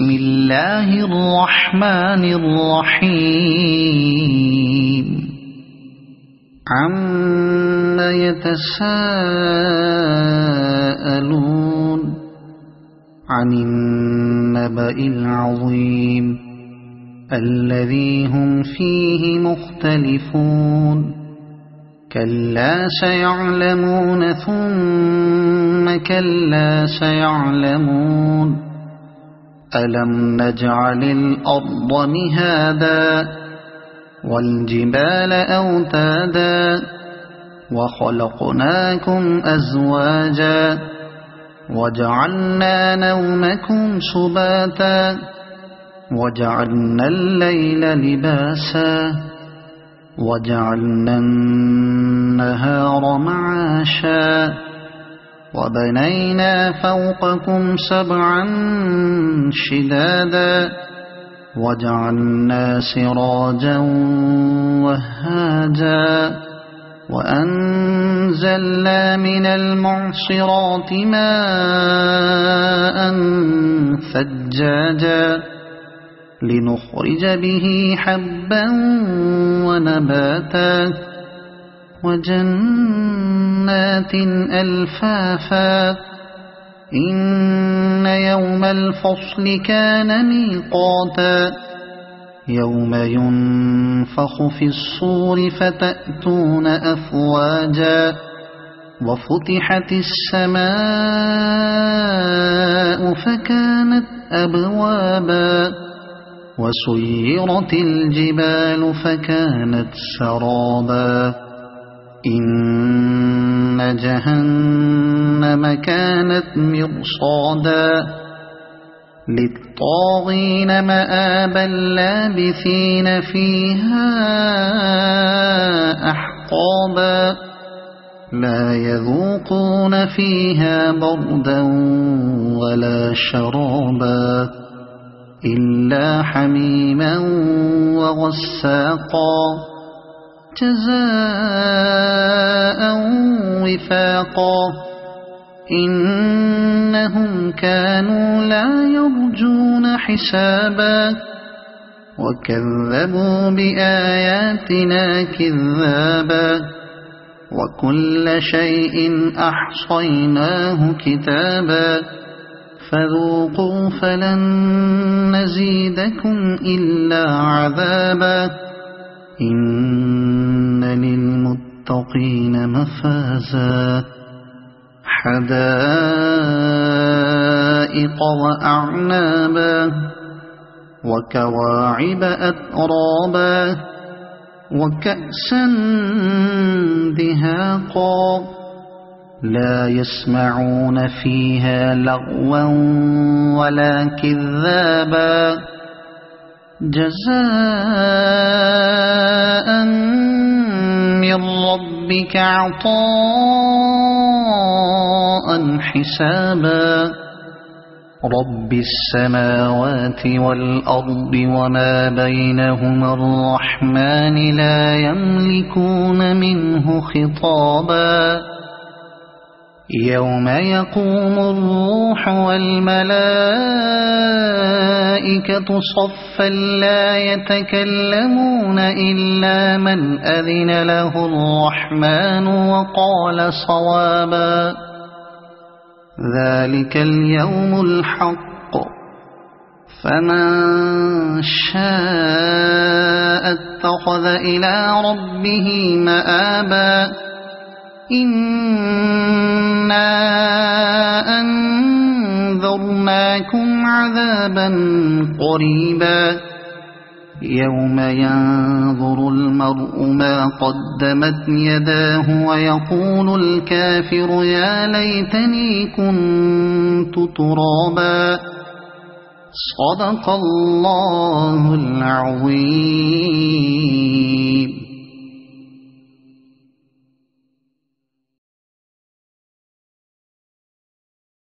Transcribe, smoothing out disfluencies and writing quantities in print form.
بسم الله الرحمن الرحيم عَمَّ يتساءلون عن النبأ العظيم الذي هم فيه مختلفون كلا سيعلمون ثم كلا سيعلمون ألم نجعل الأرض مهادا والجبال أوتادا وخلقناكم أزواجا وجعلنا نومكم سباتا وجعلنا الليل لباسا وجعلنا النهار معاشا وبنينا فوقكم سبعا شدادا وجعلنا سراجا وهاجا وأنزلنا من المعصرات ماء ثجاجا لنخرج به حبا ونباتا وجنات ألفافا إن يوم الفصل كان ميقاتا يوم ينفخ في الصور فتأتون أفواجا وفتحت السماء فكانت أبوابا وسيرت الجبال فكانت سرابا إن جهنم كانت مرصادا للطاغين مآبا لابثين فيها أحقابا لا يذوقون فيها بردا ولا شرابا إلا حميما وغساقا جزاء وفاقا إنهم كانوا لا يرجون حسابا وكذبوا بآياتنا كذابا وكل شيء أحصيناه كتابا فذوقوا فلن نزيدكم إلا عذابا إن للمتقين مفازا حدائق وأعنابا وكواعب أترابا وكأسا دهاقا لا يسمعون فيها لغوا ولا كذابا جزاء من ربك عطاء حسابا رب السماوات والأرض وما بينهما الرحمن لا يملكون منه خطابا يوم يقوم الروح والملائكة صفا لا يتكلمون إلا من أذن له الرحمن وقال صوابا ذلك اليوم الحق فمن شاء اتخذ إلى ربه مآبا إنا أنذرناكم عذابا قريبا يوم ينظر المرء ما قدمت يداه ويقول الكافر يا ليتني كنت ترابا صدق الله العظيم.